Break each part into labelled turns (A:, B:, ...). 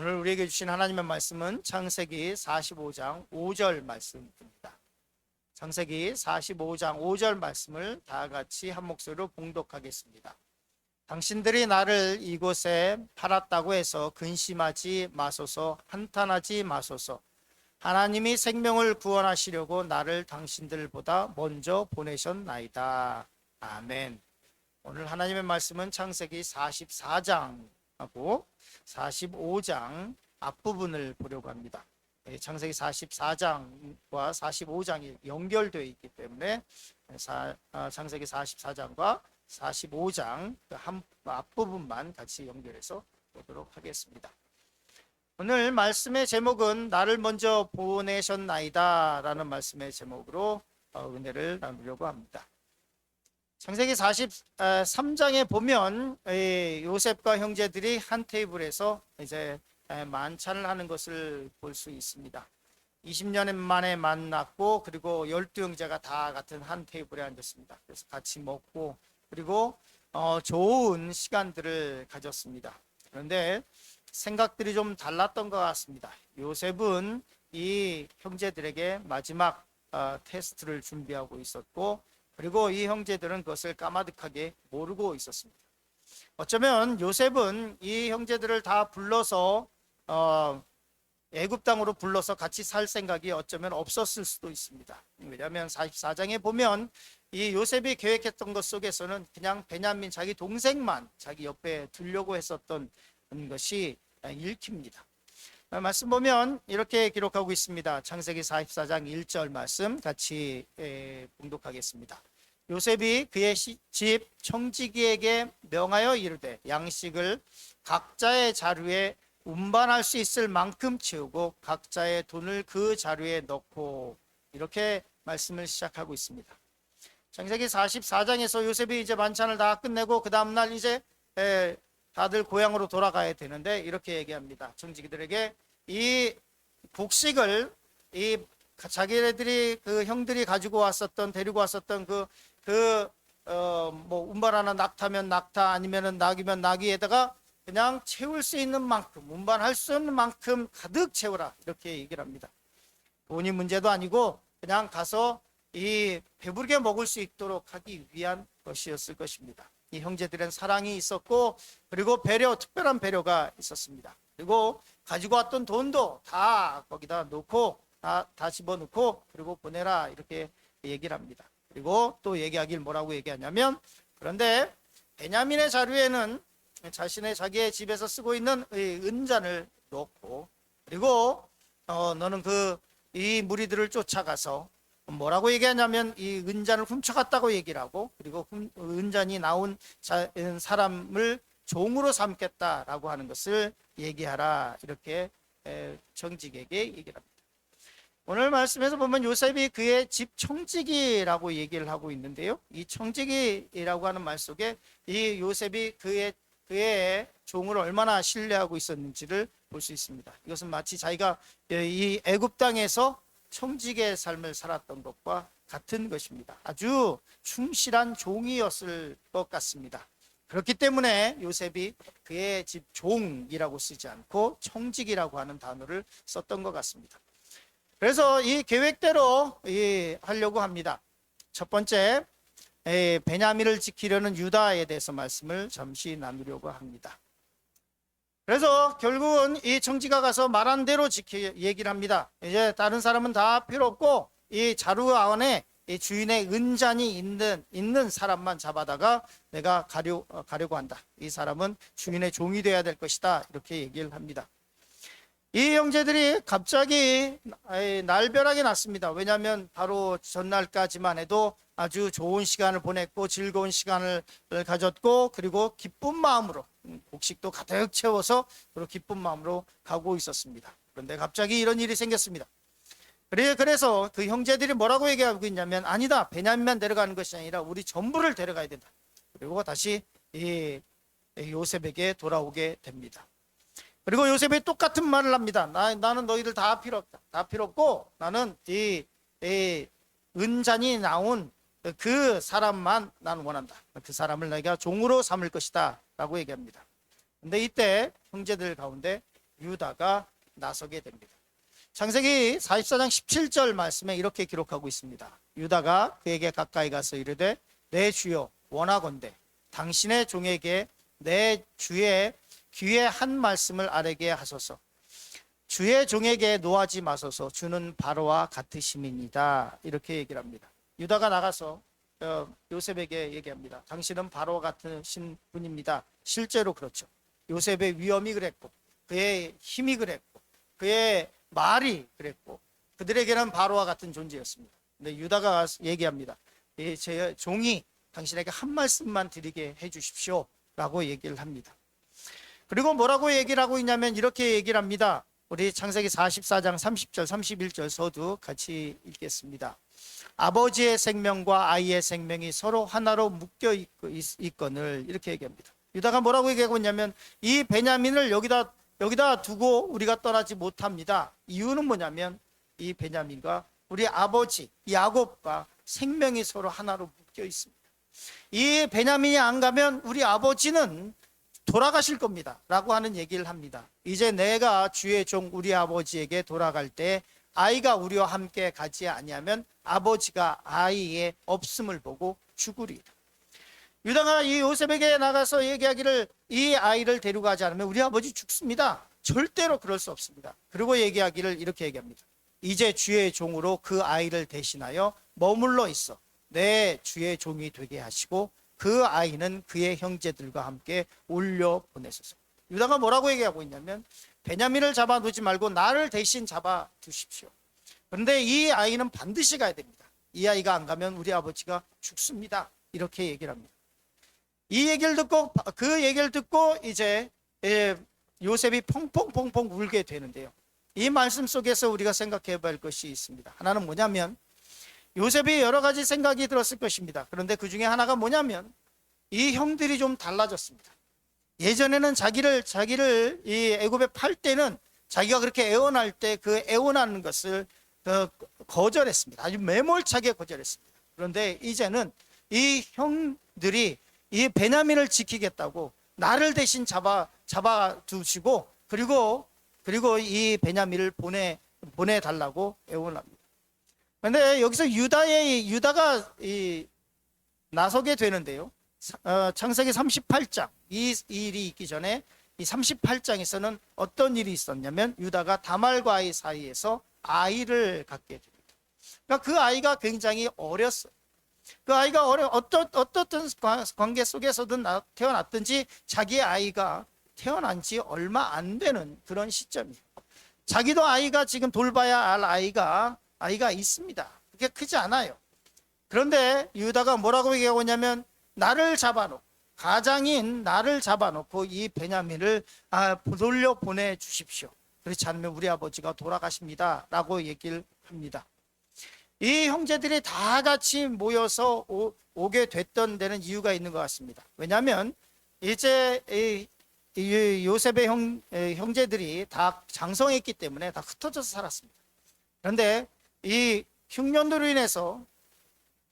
A: 오늘 우리에게 주신 하나님의 말씀은 창세기 45장 5절 말씀입니다. 창세기 45장 5절 말씀을 다 같이 한 목소리로 봉독하겠습니다. 당신들이 나를 이곳에 팔았다고 해서 근심하지 마소서, 한탄하지 마소서. 하나님이 생명을 구원하시려고 나를 당신들보다 먼저 보내셨나이다. 아멘. 오늘 하나님의 말씀은 창세기 44장하고 45장 앞부분을 보려고 합니다. 창세기 44장과 45장이 연결되어 있기 때문에 창세기 44장과 45장 앞부분만 같이 연결해서 보도록 하겠습니다. 오늘 말씀의 제목은 나를 먼저 보내셨나이다 라는 말씀의 제목으로 은혜를 나누려고 합니다. 창세기 43장에 보면 요셉과 형제들이 한 테이블에서 이제 만찬을 하는 것을 볼 수 있습니다. 20년 만에 만났고 그리고 12형제가 다 같은 한 테이블에 앉았습니다. 그래서 같이 먹고 그리고 좋은 시간들을 가졌습니다. 그런데 생각들이 좀 달랐던 것 같습니다. 요셉은 이 형제들에게 마지막 테스트를 준비하고 있었고 그리고 이 형제들은 그것을 까마득하게 모르고 있었습니다. 어쩌면 요셉은 이 형제들을 다 불러서 애굽 땅으로 불러서 같이 살 생각이 어쩌면 없었을 수도 있습니다. 왜냐하면 44장에 보면 이 요셉이 계획했던 것 속에서는 그냥 베냐민 자기 동생만 자기 옆에 두려고 했었던 것이 읽힙니다. 말씀 보면 이렇게 기록하고 있습니다. 창세기 44장 1절 말씀 같이 봉독하겠습니다. 요셉이 그의 집 청지기에게 명하여 이르되 양식을 각자의 자루에 운반할 수 있을 만큼 채우고 각자의 돈을 그 자루에 넣고 이렇게 말씀을 시작하고 있습니다. 창세기 44장에서 요셉이 이제 만찬을 다 끝내고 그 다음날 이제 다들 고향으로 돌아가야 되는데 이렇게 얘기합니다. 청지기들에게 이 곡식을 이 자기네들이 그 형들이 가지고 왔었던 데리고 왔었던 뭐 운반하는 낙타면 낙타 아니면은 낙이면 낙이에다가 그냥 채울 수 있는 만큼 운반할 수 있는 만큼 가득 채우라 이렇게 얘기를 합니다. 돈이 문제도 아니고 그냥 가서 이 배부르게 먹을 수 있도록 하기 위한 것이었을 것입니다. 이 형제들은 사랑이 있었고 그리고 배려, 특별한 배려가 있었습니다. 그리고 가지고 왔던 돈도 다 거기다 놓고 다 집어넣고 그리고 보내라 이렇게 얘기를 합니다. 그리고 또 얘기하길 뭐라고 얘기하냐면 그런데 베냐민의 자루에는 자기의 집에서 쓰고 있는 은잔을 넣고 그리고 너는 이 무리들을 쫓아가서 뭐라고 얘기하냐면 이 은잔을 훔쳐갔다고 얘기를 하고 그리고 은잔이 나온 사람을 종으로 삼겠다라고 하는 것을 얘기하라 이렇게 청지기에게 얘기를 합니다. 오늘 말씀에서 보면 요셉이 그의 집 청지기라고 얘기를 하고 있는데요. 이 청지기라고 하는 말 속에 이 요셉이 그의 종을 얼마나 신뢰하고 있었는지를 볼 수 있습니다. 이것은 마치 자기가 이 애굽 땅에서 청지기의 삶을 살았던 것과 같은 것입니다. 아주 충실한 종이었을 것 같습니다. 그렇기 때문에 요셉이 그의 집 종이라고 쓰지 않고 청지기라고 하는 단어를 썼던 것 같습니다. 그래서 이 계획대로 하려고 합니다. 첫 번째, 베냐민을 지키려는 유다에 대해서 말씀을 잠시 나누려고 합니다. 그래서 결국은 이 청지가 가서 말한 대로 얘기를 합니다. 이제 다른 사람은 다 필요 없고 이 자루 안에 이 주인의 은잔이 있는 사람만 잡아다가 내가 가려고 한다. 이 사람은 주인의 종이 되어야 될 것이다. 이렇게 얘기를 합니다. 이 형제들이 갑자기 날벼락이 났습니다. 왜냐하면 바로 전날까지만 해도 아주 좋은 시간을 보냈고 즐거운 시간을 가졌고 그리고 기쁜 마음으로 곡식도 가득 채워서 그리고 기쁜 마음으로 가고 있었습니다. 그런데 갑자기 이런 일이 생겼습니다. 그래서 그 형제들이 뭐라고 얘기하고 있냐면 아니다, 베냐민만 데려가는 것이 아니라 우리 전부를 데려가야 된다. 그리고 다시 이 요셉에게 돌아오게 됩니다. 그리고 요셉이 똑같은 말을 합니다. 나는 너희들 다 필요 없다. 다 필요 없고 나는 이 은잔이 나온 그 사람만 나는 원한다. 그 사람을 내가 종으로 삼을 것이다 라고 얘기합니다. 근데 이때 형제들 가운데 유다가 나서게 됩니다. 창세기 44장 17절 말씀에 이렇게 기록하고 있습니다. 유다가 그에게 가까이 가서 이르되 내 주여 원하건대 당신의 종에게 내 주의 귀에 한 말씀을 아뢰게 하소서. 주의 종에게 노하지 마소서. 주는 바로와 같으심이니이다. 이렇게 얘기를 합니다. 유다가 나가서 요셉에게 얘기합니다. 당신은 바로와 같으신 분입니다. 실제로 그렇죠. 요셉의 위엄이 그랬고 그의 힘이 그랬고 그의 말이 그랬고 그들에게는 바로와 같은 존재였습니다. 근데 유다가 얘기합니다. 제 종이 당신에게 한 말씀만 드리게 해주십시오 라고 얘기를 합니다. 그리고 뭐라고 얘기를 하고 있냐면 이렇게 얘기를 합니다. 우리 창세기 44장 30절 31절 서두 같이 읽겠습니다. 아버지의 생명과 아이의 생명이 서로 하나로 묶여 있거늘 이렇게 얘기합니다. 유다가 뭐라고 얘기하고 있냐면 이 베냐민을 여기다 두고 우리가 떠나지 못합니다. 이유는 뭐냐면 이 베냐민과 우리 아버지 야곱과 생명이 서로 하나로 묶여 있습니다. 이 베냐민이 안 가면 우리 아버지는 돌아가실 겁니다 라고 하는 얘기를 합니다. 이제 내가 주의 종 우리 아버지에게 돌아갈 때 아이가 우리와 함께 가지 아니하면 아버지가 아이의 없음을 보고 죽으리라. 유다가 이 요셉에게 나가서 얘기하기를 이 아이를 데려가지 않으면 우리 아버지 죽습니다. 절대로 그럴 수 없습니다. 그리고 얘기하기를 이렇게 얘기합니다. 이제 주의 종으로 그 아이를 대신하여 머물러 있어 내 주의 종이 되게 하시고 그 아이는 그의 형제들과 함께 올려 보내소서. 유다가 뭐라고 얘기하고 있냐면 베냐민을 잡아두지 말고 나를 대신 잡아두십시오. 그런데 이 아이는 반드시 가야 됩니다. 이 아이가 안 가면 우리 아버지가 죽습니다. 이렇게 얘기를 합니다. 이 얘기를 듣고 그 얘기를 듣고 이제 요셉이 펑펑펑펑 울게 되는데요. 이 말씀 속에서 우리가 생각해 볼 것이 있습니다. 하나는 뭐냐면 요셉이 여러 가지 생각이 들었을 것입니다. 그런데 그 중에 하나가 뭐냐면 이 형들이 좀 달라졌습니다. 예전에는 자기를 이 애굽에 팔 때는 자기가 그렇게 애원할 때 그 애원하는 것을 거절했습니다. 아주 매몰차게 거절했습니다. 그런데 이제는 이 형들이 이 베냐민을 지키겠다고 나를 대신 잡아두시고 그리고 이 베냐민을 보내달라고 애원합니다. 그런데 여기서 유다가 나서게 되는데요. 창세기 38장 이 일이 있기 전에 이 38장에서는 어떤 일이 있었냐면 유다가 다말과의 사이에서 아이를 갖게 됩니다. 그러니까 그 아이가 굉장히 어렸어요. 그 아이가 어떤 관계 속에서든 태어났든지 자기의 아이가 태어난 지 얼마 안 되는 그런 시점이에요. 자기도 아이가 지금 돌봐야 할 아이가 있습니다. 그게 크지 않아요. 그런데 유다가 뭐라고 얘기하고 있냐면 나를 잡아놓고 가장인 나를 잡아놓고 이 베냐민을 돌려 보내주십시오. 그렇지 않으면 우리 아버지가 돌아가십니다 라고 얘기를 합니다. 이 형제들이 다 같이 모여서 오게 됐던 데는 이유가 있는 것 같습니다. 왜냐하면 이제 이 요셉의 형제들이 다 장성했기 때문에 다 흩어져서 살았습니다. 그런데 이 흉년으로 인해서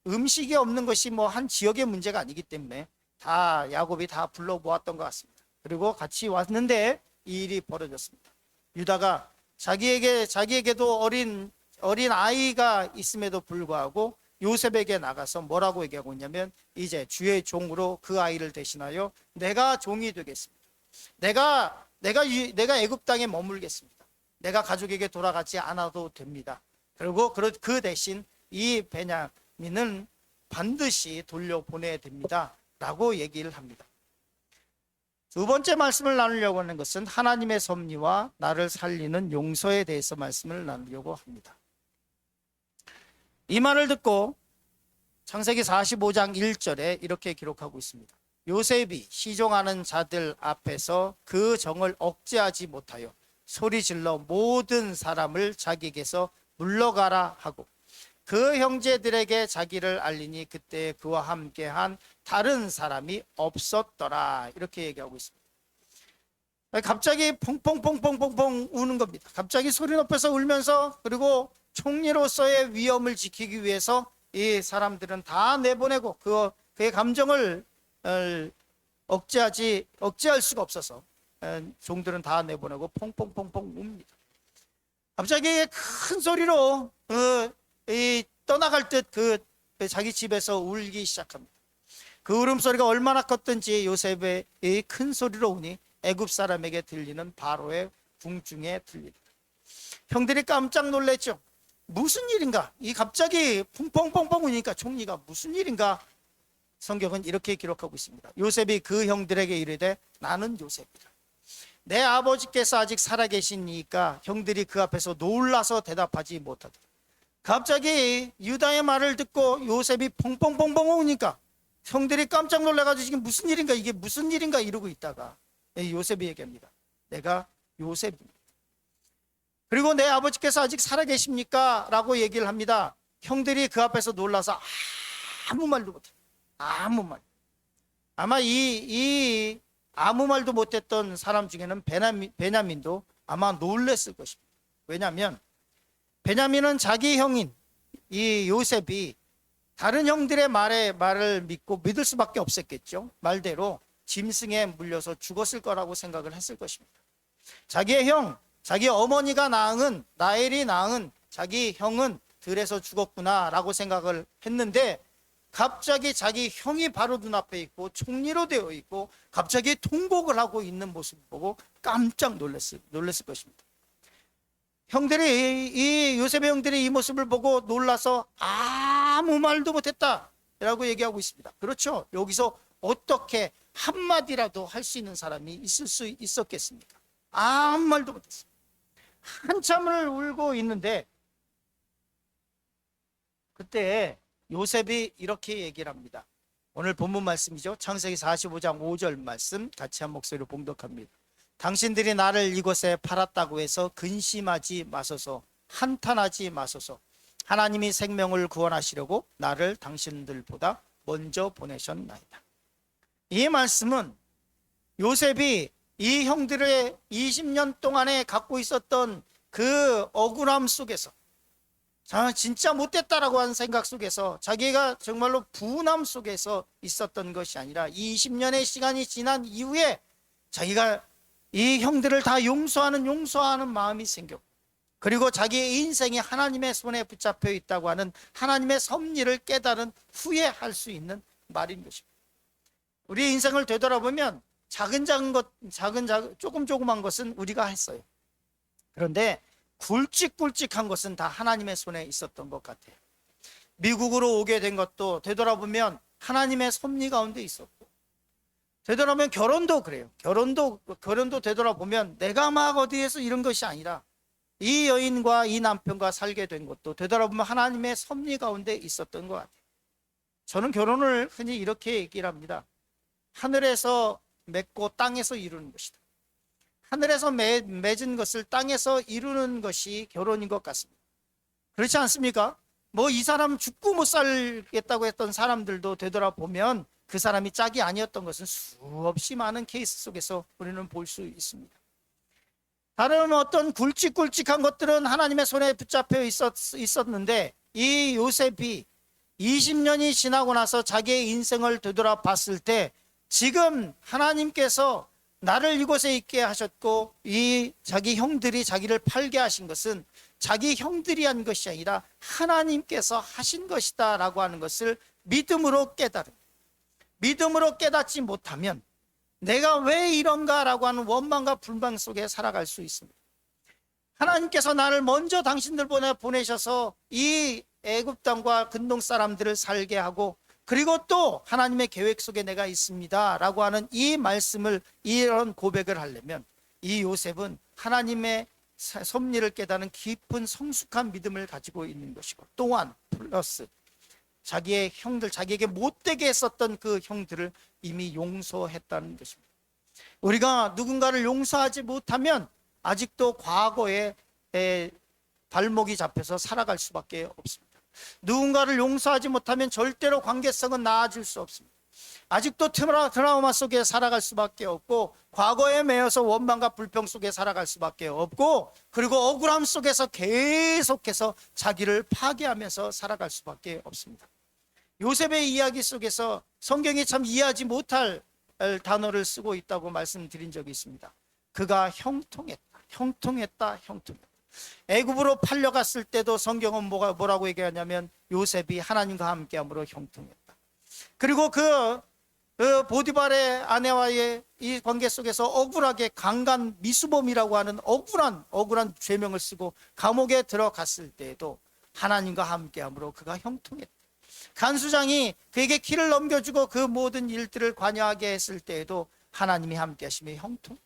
A: 음식이 없는 것이 뭐 한 지역의 문제가 아니기 때문에 다 야곱이 다 불러 모았던 것 같습니다. 그리고 같이 왔는데 이 일이 벌어졌습니다. 유다가 자기에게도 어린 아이가 있음에도 불구하고 요셉에게 나가서 뭐라고 얘기하고 있냐면 이제 주의 종으로 그 아이를 대신하여 내가 종이 되겠습니다. 내가 애굽 땅에 머물겠습니다. 내가 가족에게 돌아가지 않아도 됩니다. 그리고 그 대신 이 베냐민은 반드시 돌려보내야 됩니다 라고 얘기를 합니다. 두 번째 말씀을 나누려고 하는 것은 하나님의 섭리와 나를 살리는 용서에 대해서 말씀을 나누려고 합니다. 이 말을 듣고 창세기 45장 1절에 이렇게 기록하고 있습니다. 요셉이 시종하는 자들 앞에서 그 정을 억제하지 못하여 소리질러 모든 사람을 자기에게서 물러가라 하고 그 형제들에게 자기를 알리니 그때 그와 함께한 다른 사람이 없었더라 이렇게 얘기하고 있습니다. 갑자기 펑펑펑펑펑펑 우는 겁니다. 갑자기 소리 높여서 울면서 그리고 총리로서의 위엄을 지키기 위해서 이 사람들은 다 내보내고 그의 감정을 억제할 수가 없어서 종들은 다 내보내고 퐁퐁퐁퐁 웁니다. 갑자기 큰 소리로 떠나갈 듯 자기 집에서 울기 시작합니다. 그 울음소리가 얼마나 컸던지 요셉의 큰 소리로 우니 애굽 사람에게 들리는 바로의 궁중에 들립니다. 형들이 깜짝 놀랐죠. 무슨 일인가? 이 갑자기 퐁퐁퐁퐁 우니까 총리가 무슨 일인가? 성경은 이렇게 기록하고 있습니다. 요셉이 그 형들에게 이르되 나는 요셉이라. 내 아버지께서 아직 살아계시니까 형들이 그 앞에서 놀라서 대답하지 못하더라. 갑자기 유다의 말을 듣고 요셉이 퐁퐁퐁퐁 우니까 형들이 깜짝 놀라가지고 지금 무슨 일인가, 이게 무슨 일인가 이러고 있다가 요셉이 얘기합니다. 내가 요셉입니다. 그리고 내 아버지께서 아직 살아계십니까? 라고 얘기를 합니다. 형들이 그 앞에서 놀라서 아무 말도 못해요. 아무 말. 아마 이 아무 말도 못했던 사람 중에는 베냐민도 아마 놀랬을 것입니다. 왜냐하면 베냐민은 자기 형인 이 요셉이 다른 형들의 말을 믿고 믿을 수밖에 없었겠죠. 말대로 짐승에 물려서 죽었을 거라고 생각을 했을 것입니다. 자기의 형, 자기 어머니가 낳은 라헬이 낳은 자기 형은 들에서 죽었구나 라고 생각을 했는데 갑자기 자기 형이 바로 눈앞에 있고 총리로 되어 있고 갑자기 통곡을 하고 있는 모습을 보고 깜짝 놀랐을 것입니다. 형들이 이 요셉의 형들이 이 모습을 보고 놀라서 아무 말도 못했다 라고 얘기하고 있습니다. 그렇죠. 여기서 어떻게 한마디라도 할 수 있는 사람이 있을 수 있었겠습니까? 아무 말도 못했어요. 한참을 울고 있는데 그때 요셉이 이렇게 얘기를 합니다. 오늘 본문 말씀이죠. 창세기 45장 5절 말씀 같이 한 목소리로 봉독합니다. 당신들이 나를 이곳에 팔았다고 해서 근심하지 마소서, 한탄하지 마소서. 하나님이 생명을 구원하시려고 나를 당신들보다 먼저 보내셨나이다. 이 말씀은 요셉이 이 형들의 20년 동안에 갖고 있었던 그 억울함 속에서 진짜 못됐다라고 하는 생각 속에서 자기가 정말로 분함 속에서 있었던 것이 아니라 20년의 시간이 지난 이후에 자기가 이 형들을 다 용서하는 마음이 생겼고 그리고 자기의 인생이 하나님의 손에 붙잡혀 있다고 하는 하나님의 섭리를 깨달은 후에 할 수 있는 말인 것입니다. 우리의 인생을 되돌아보면 작은 것, 조그만 것은 우리가 했어요. 그런데 굵직굵직한 것은 다 하나님의 손에 있었던 것 같아요. 미국으로 오게 된 것도 되돌아보면 하나님의 섭리 가운데 있었고, 되돌아보면 결혼도 그래요. 결혼도 되돌아보면 내가 막 어디에서 이런 것이 아니라 이 여인과 이 남편과 살게 된 것도 되돌아보면 하나님의 섭리 가운데 있었던 것 같아요. 저는 결혼을 흔히 이렇게 얘기를 합니다. 하늘에서 맺고 땅에서 이루는 것이다. 하늘에서 맺은 것을 땅에서 이루는 것이 결혼인 것 같습니다. 그렇지 않습니까? 뭐 이 사람 죽고 못 살겠다고 했던 사람들도 되돌아보면 그 사람이 짝이 아니었던 것은 수없이 많은 케이스 속에서 우리는 볼 수 있습니다. 다른 어떤 굵직굵직한 것들은 하나님의 손에 붙잡혀 있었는데 이 요셉이 20년이 지나고 나서 자기의 인생을 되돌아봤을 때 지금 하나님께서 나를 이곳에 있게 하셨고 이 자기 형들이 자기를 팔게 하신 것은 자기 형들이 한 것이 아니라 하나님께서 하신 것이다 라고 하는 것을 믿음으로 깨닫지 못하면 내가 왜 이런가 라고 하는 원망과 불만 속에 살아갈 수 있습니다. 하나님께서 나를 먼저 당신들 보내셔서 이 애굽 땅과 근동 사람들을 살게 하고 그리고 또 하나님의 계획 속에 내가 있습니다 라고 하는 이 말씀을, 이런 고백을 하려면 이 요셉은 하나님의 섭리를 깨닫는 깊은 성숙한 믿음을 가지고 있는 것이고, 또한 플러스 자기의 형들, 자기에게 못되게 했었던 그 형들을 이미 용서했다는 것입니다. 우리가 누군가를 용서하지 못하면 아직도 과거에 발목이 잡혀서 살아갈 수밖에 없습니다. 누군가를 용서하지 못하면 절대로 관계성은 나아질 수 없습니다. 아직도 트라우마 속에 살아갈 수밖에 없고, 과거에 매여서 원망과 불평 속에 살아갈 수밖에 없고, 그리고 억울함 속에서 계속해서 자기를 파괴하면서 살아갈 수밖에 없습니다. 요셉의 이야기 속에서 성경이 참 이해하지 못할 단어를 쓰고 있다고 말씀드린 적이 있습니다. 그가 형통했다. 형통했다. 형통했다. 애굽으로 팔려갔을 때도 성경은 뭐라고 얘기하냐면 요셉이 하나님과 함께함으로 형통했다. 그리고 그 보디발의 아내와의 이 관계 속에서 억울하게 강간 미수범이라고 하는 억울한 죄명을 쓰고 감옥에 들어갔을 때에도 하나님과 함께함으로 그가 형통했다. 간수장이 그에게 길을 넘겨주고 그 모든 일들을 관여하게 했을 때에도 하나님이 함께 하심에 형통.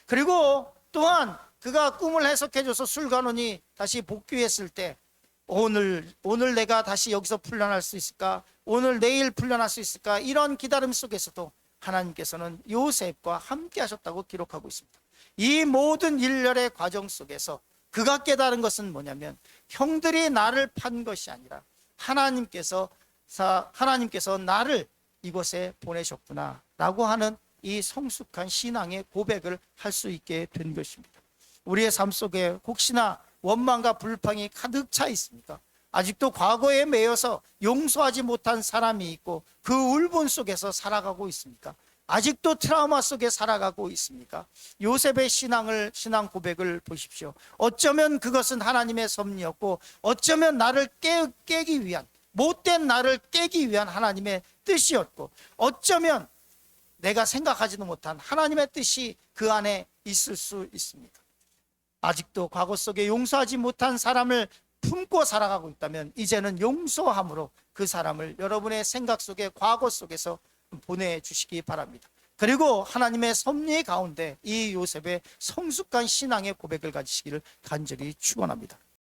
A: 그리고 또한 그가 꿈을 해석해줘서 술관원이 다시 복귀했을 때 오늘 내가 다시 여기서 풀려날 수 있을까? 오늘 내일 풀려날 수 있을까? 이런 기다림 속에서도 하나님께서는 요셉과 함께 하셨다고 기록하고 있습니다. 이 모든 일련의 과정 속에서 그가 깨달은 것은 뭐냐면 형들이 나를 판 것이 아니라 하나님께서 나를 이곳에 보내셨구나 라고 하는 이 성숙한 신앙의 고백을 할 수 있게 된 것입니다. 우리의 삶 속에 혹시나 원망과 불평이 가득 차 있습니까? 아직도 과거에 매여서 용서하지 못한 사람이 있고 그 울분 속에서 살아가고 있습니까? 아직도 트라우마 속에 살아가고 있습니까? 요셉의 신앙 고백을 보십시오. 어쩌면 그것은 하나님의 섭리였고 어쩌면 나를 깨기 위한, 못된 나를 깨기 위한 하나님의 뜻이었고 어쩌면 내가 생각하지도 못한 하나님의 뜻이 그 안에 있을 수 있습니다. 아직도 과거 속에 용서하지 못한 사람을 품고 살아가고 있다면 이제는 용서함으로 그 사람을 여러분의 생각 속에, 과거 속에서 보내주시기 바랍니다. 그리고 하나님의 섭리 가운데 이 요셉의 성숙한 신앙의 고백을 가지시기를 간절히 축원합니다.